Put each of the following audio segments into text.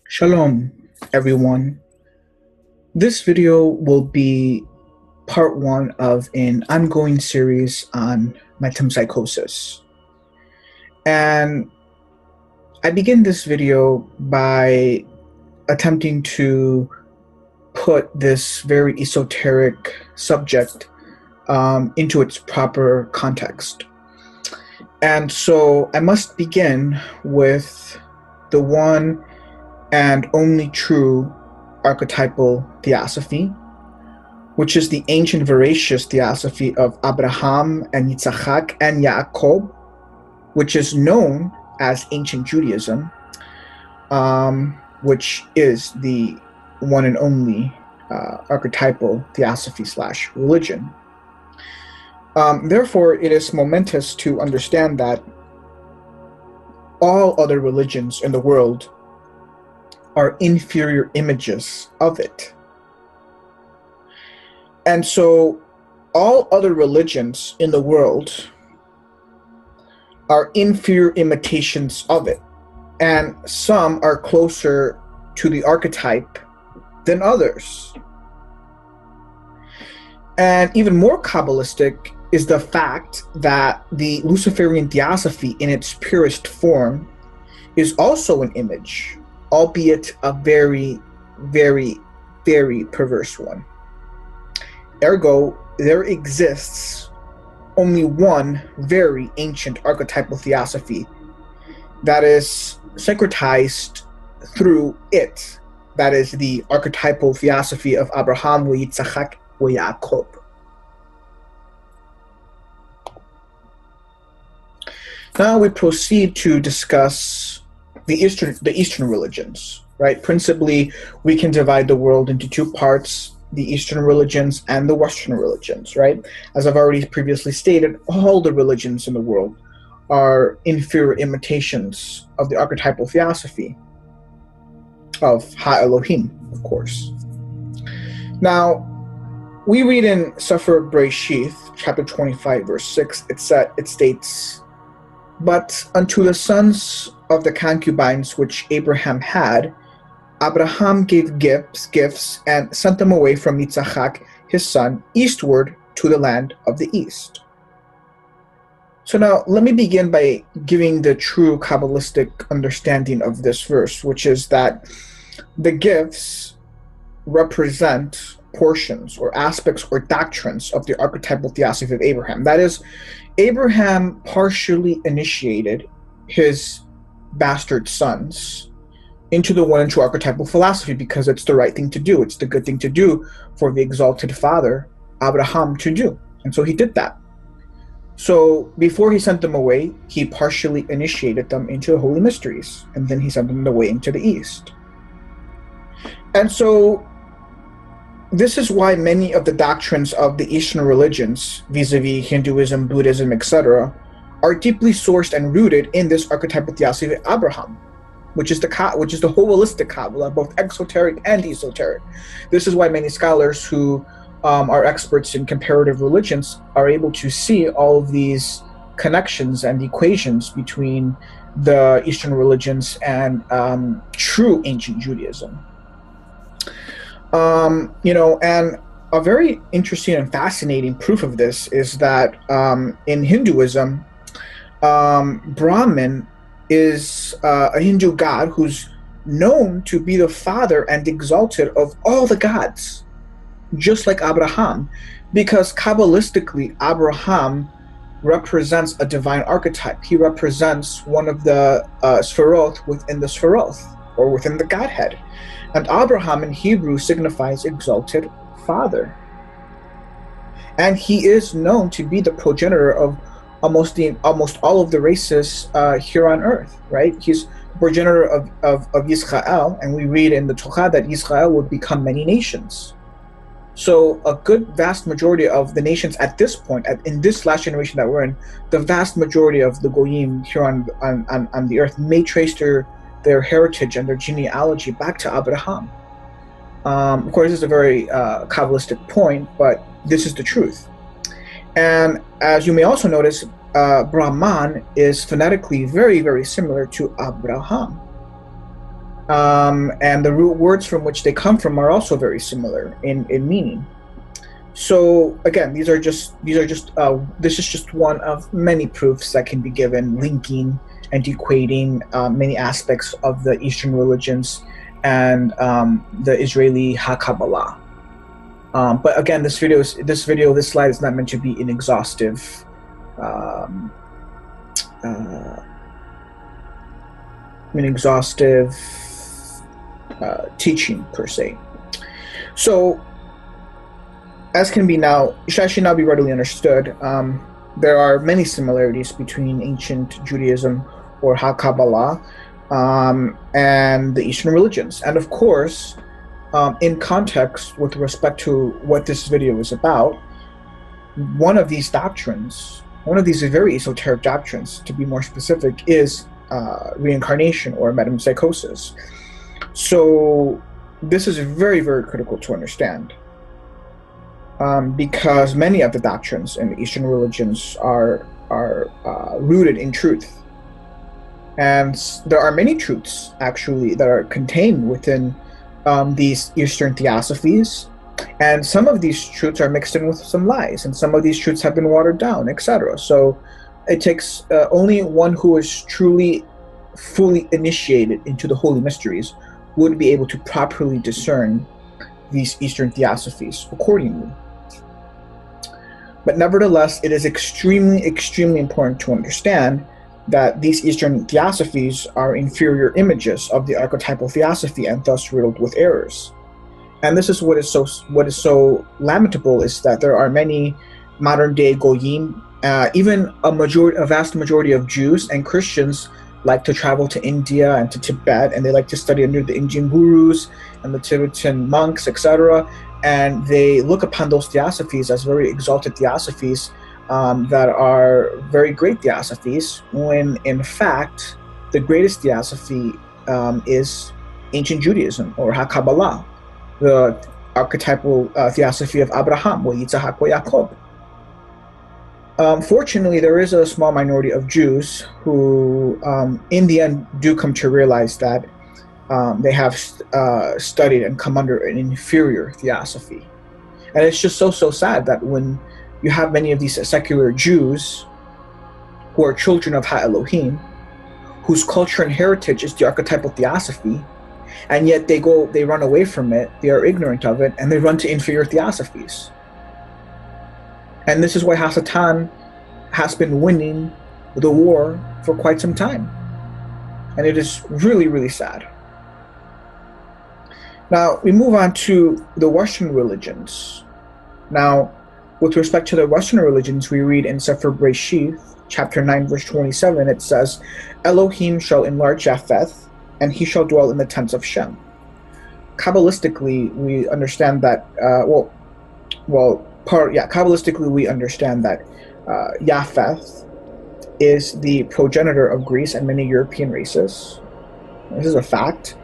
Shalom, everyone. This video will be part one of an ongoing series on metempsychosis. And I begin this video by attempting to put this very esoteric subject into its proper context. And so I must begin with the one and only true archetypal theosophy, which is the ancient veracious theosophy of Abraham and Yitzhak and Yaakov, which is known as ancient Judaism, which is the one and only archetypal theosophy / religion. Therefore, it is momentous to understand that all other religions in the world are inferior images of it. And so all other religions in the world are inferior imitations of it. And some are closer to the archetype than others. And even more Kabbalistic is the fact that the Luciferian theosophy in its purest form is also an image, albeit a very, very, very perverse one. Ergo, there exists only one very ancient archetypal theosophy that is syncretized through it. That is the archetypal theosophy of Abraham, Yitzhak, Yaakov. Now we proceed to discuss the Eastern religions, right? Principally, we can divide the world into two parts, the Eastern religions and the Western religions, right? As I've already previously stated, all the religions in the world are inferior imitations of the archetypal theosophy of Ha-Elohim, of course. Now, we read in Sefer Bereshith, chapter 25, verse 6, it states, "But unto the sons of the concubines which Abraham had, Abraham gave gifts, and sent them away from Yitzhak, his son, eastward to the land of the east." So now, let me begin by giving the true Kabbalistic understanding of this verse, which is that the gifts represent portions or aspects or doctrines of the archetypal theosophy of Abraham. That is, Abraham partially initiated his bastard sons into the one and true archetypal philosophy because it's the right thing to do. It's the good thing to do for the exalted father, Abraham, to do. And so he did that. So before he sent them away, he partially initiated them into the holy mysteries, and then he sent them away into the east. And so this is why many of the doctrines of the Eastern religions, vis-a-vis Hinduism, Buddhism, etc., are deeply sourced and rooted in this archetypal theosophy of Abraham, which is the holistic Kabbalah, both exoteric and esoteric. This is why many scholars who are experts in comparative religions are able to see all of these connections and equations between the Eastern religions and true ancient Judaism. And a very interesting and fascinating proof of this is that in Hinduism, Brahman is a Hindu god who's known to be the father and exalted of all the gods, just like Abraham, because Kabbalistically, Abraham represents a divine archetype. He represents one of the Sferoth within the Sferoth, or within the Godhead. And Abraham in Hebrew signifies exalted father. And he is known to be the progenitor of almost all of the races here on earth, right? He's progenitor of Yisrael, and we read in the Torah that Yisrael would become many nations. So a good vast majority of the nations at this point, in this last generation that we're in, the vast majority of the Goyim here on the earth may trace their heritage and their genealogy back to Abraham. Of course, this is a very Kabbalistic point, but this is the truth. And as you may also notice, Brahman is phonetically very, very similar to Abraham. and the root words from which they come from are also very similar in meaning. So again, this is just one of many proofs that can be given, linking and equating many aspects of the Eastern religions and the Israeli HaQabbalah. But again, this slide is not meant to be an exhaustive teaching per se. So, as should now be readily understood, there are many similarities between ancient Judaism or HaQabbalah and the Eastern religions. And of course, in context with respect to what this video is about, one of these very esoteric doctrines, to be more specific, is reincarnation or metempsychosis. So this is very, very critical to understand. Because many of the doctrines in the Eastern religions are rooted in truth, and there are many truths actually that are contained within these Eastern theosophies, and some of these truths are mixed in with some lies, and some of these truths have been watered down, etc. So it takes only one who is truly fully initiated into the holy mysteries would be able to properly discern these Eastern theosophies accordingly. But nevertheless, it is extremely, extremely important to understand that these Eastern theosophies are inferior images of the archetypal theosophy and thus riddled with errors. And this is what is so lamentable, is that there are many modern-day goyim, even a vast majority of Jews and Christians like to travel to India and to Tibet, and they like to study under the Indian gurus and the Tibetan monks, etc. And they look upon those theosophies as very exalted theosophies that are very great theosophies, when in fact the greatest theosophy is ancient Judaism or HaQabbalah, the archetypal theosophy of Abraham, Yitzhak, Yaakov. Fortunately, there is a small minority of Jews who, in the end, do come to realize that they have studied and come under an inferior theosophy. And it's just so sad that when you have many of these secular Jews who are children of Ha-Elohim, whose culture and heritage is the archetypal theosophy, and yet they run away from it, they are ignorant of it, and they run to inferior theosophies. And this is why Hasatan has been winning the war for quite some time. And it is really, really sad. Now, we move on to the Western religions. Now, with respect to the Western religions, we read in Sefer Breshith, chapter 9, verse 27, it says, Elohim shall enlarge Japheth, and he shall dwell in the tents of Shem. Kabbalistically, we understand that, Kabbalistically, we understand that Japheth is the progenitor of Greece and many European races. This is a fact.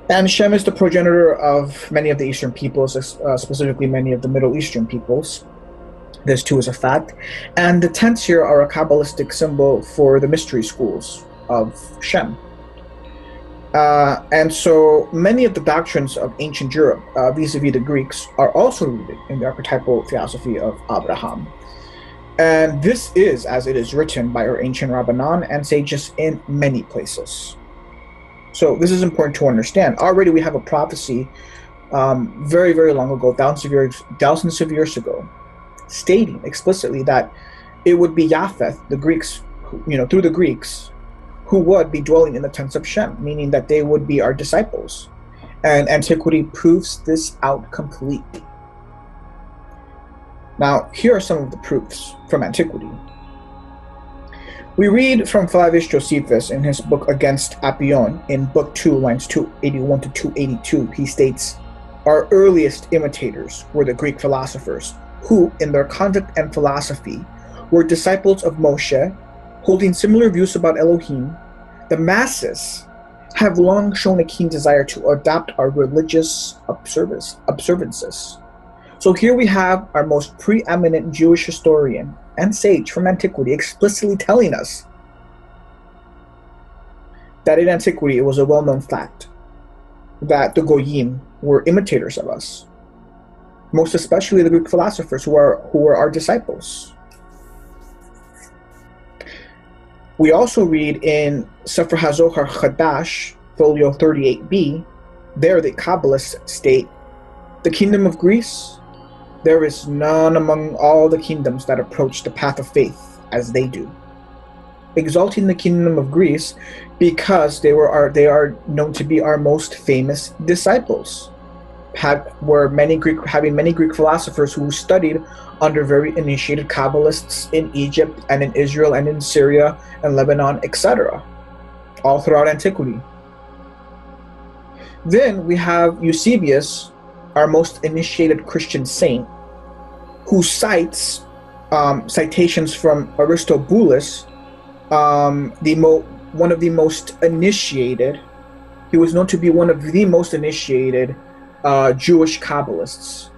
And Shem is the progenitor of many of the Eastern peoples, specifically many of the Middle Eastern peoples. This too is a fact. And the tents here are a Kabbalistic symbol for the mystery schools of Shem. And so many of the doctrines of ancient Europe, vis-a-vis the Greeks, are also rooted in the archetypal theosophy of Abraham. And this is as it is written by our ancient Rabbanan and sages in many places. So this is important to understand. Already we have a prophecy very, very long ago, thousands of years ago, stating explicitly that it would be Japheth, the Greeks, through the Greeks, who would be dwelling in the tents of Shem, meaning that they would be our disciples. And antiquity proves this out completely. Now, here are some of the proofs from antiquity. We read from Flavius Josephus in his book Against Apion, in Book 2, lines 281 to 282. He states, our earliest imitators were the Greek philosophers, who, in their conduct and philosophy, were disciples of Moshe, holding similar views about Elohim. The masses have long shown a keen desire to adopt our religious observances. So here we have our most preeminent Jewish historian and sage from antiquity explicitly telling us that in antiquity it was a well-known fact that the Goyim were imitators of us, most especially the Greek philosophers who are our disciples. We also read in Sefer HaZohar Chadash, folio 38b, there the Kabbalists state, the kingdom of Greece, there is none among all the kingdoms that approach the path of faith as they do. Exalting the kingdom of Greece because they are known to be our most famous disciples, having many Greek philosophers who studied under very initiated Kabbalists in Egypt and in Israel and in Syria and Lebanon, etc., all throughout antiquity. Then we have Eusebius, our most initiated Christian saint, who cites citations from Aristobulus, one of the most initiated. He was known to be one of the most initiated Jewish Kabbalists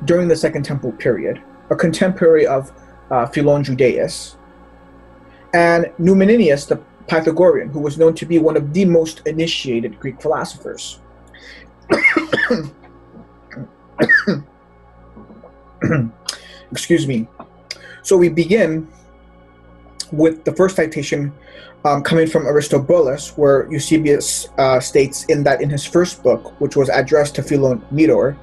during the Second Temple period, a contemporary of Philon Judaeus, and Numeninius the Pythagorean, who was known to be one of the most initiated Greek philosophers. Excuse me. So we begin with the first citation coming from Aristobulus, where Eusebius states in his first book, which was addressed to Philomedor,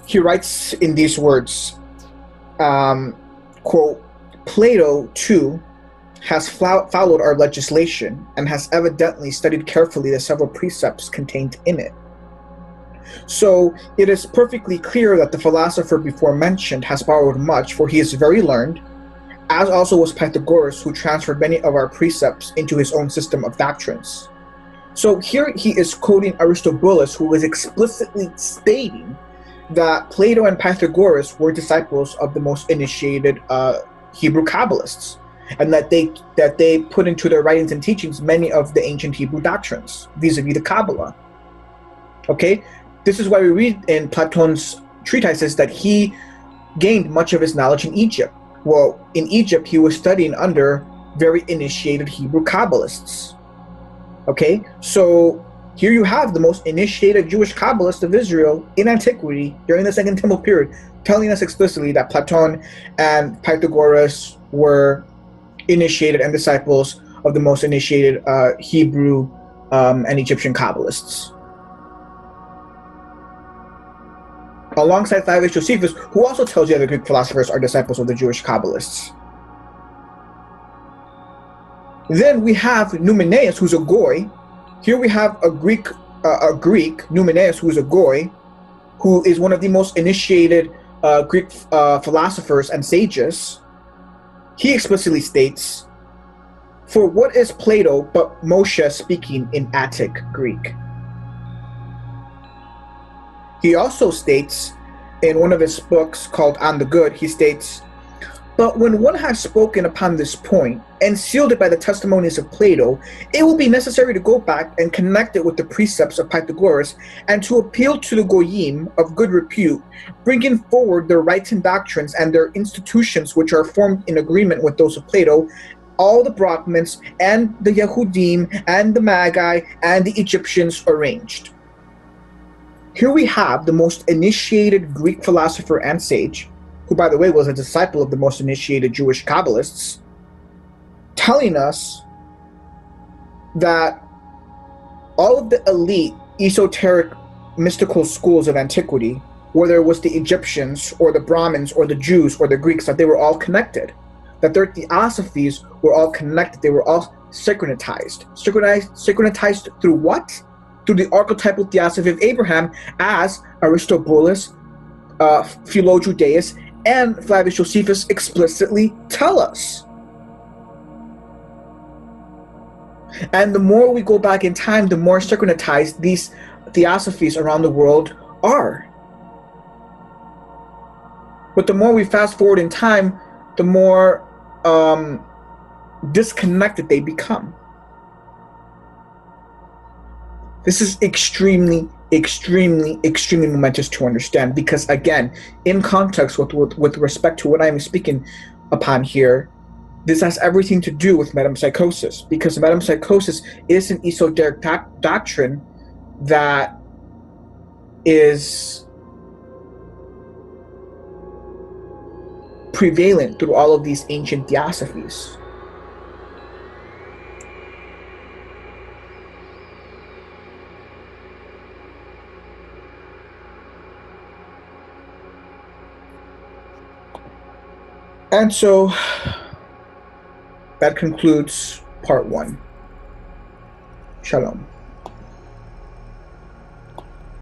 he writes in these words, quote, Plato, too, has followed our legislation and has evidently studied carefully the several precepts contained in it. So it is perfectly clear that the philosopher before mentioned has borrowed much, for he is very learned, as also was Pythagoras, who transferred many of our precepts into his own system of doctrines. So here he is quoting Aristobulus, who is explicitly stating that Plato and Pythagoras were disciples of the most initiated Hebrew Kabbalists, and that they put into their writings and teachings many of the ancient Hebrew doctrines, vis-a-vis the Kabbalah. Okay? This is why we read in Platon's treatises that he gained much of his knowledge in Egypt. Well, in Egypt, he was studying under very initiated Hebrew Kabbalists. Okay? So here you have the most initiated Jewish Kabbalists of Israel in antiquity during the Second Temple period, telling us explicitly that Platon and Pythagoras were initiated and disciples of the most initiated Hebrew and Egyptian Kabbalists. Alongside Flavius Josephus, who also tells you that the Greek philosophers are disciples of the Jewish Kabbalists. Then we have Numeneius, who's a Goy. Here we have a Greek, Numeneius, who's a Goy, who is one of the most initiated Greek philosophers and sages. He explicitly states, for what is Plato but Moshe speaking in Attic Greek? He also states in one of his books called On the Good, he states, but when one has spoken upon this point and sealed it by the testimonies of Plato, it will be necessary to go back and connect it with the precepts of Pythagoras and to appeal to the Goyim of good repute, bringing forward their rites and doctrines and their institutions which are formed in agreement with those of Plato, all the Brahmins and the Yehudim and the Magi and the Egyptians arranged. Here we have the most initiated Greek philosopher and sage, who, by the way, was a disciple of the most initiated Jewish Kabbalists, telling us that all of the elite, esoteric, mystical schools of antiquity, whether it was the Egyptians or the Brahmins or the Jews or the Greeks, that they were all connected, that their theosophies were all connected, they were all synchronized. Synchronized through what? Through the archetypal theosophy of Abraham, as Aristobulus, Philo Judaeus, and Flavius Josephus explicitly tell us. And the more we go back in time, the more synchronized these theosophies around the world are. But the more we fast forward in time, the more disconnected they become. This is extremely momentous to understand, because again, in context with respect to what I'm speaking upon here, this has everything to do with metempsychosis, because metempsychosis is an esoteric doctrine that is prevalent through all of these ancient theosophies. And so that concludes part 1. Shalom.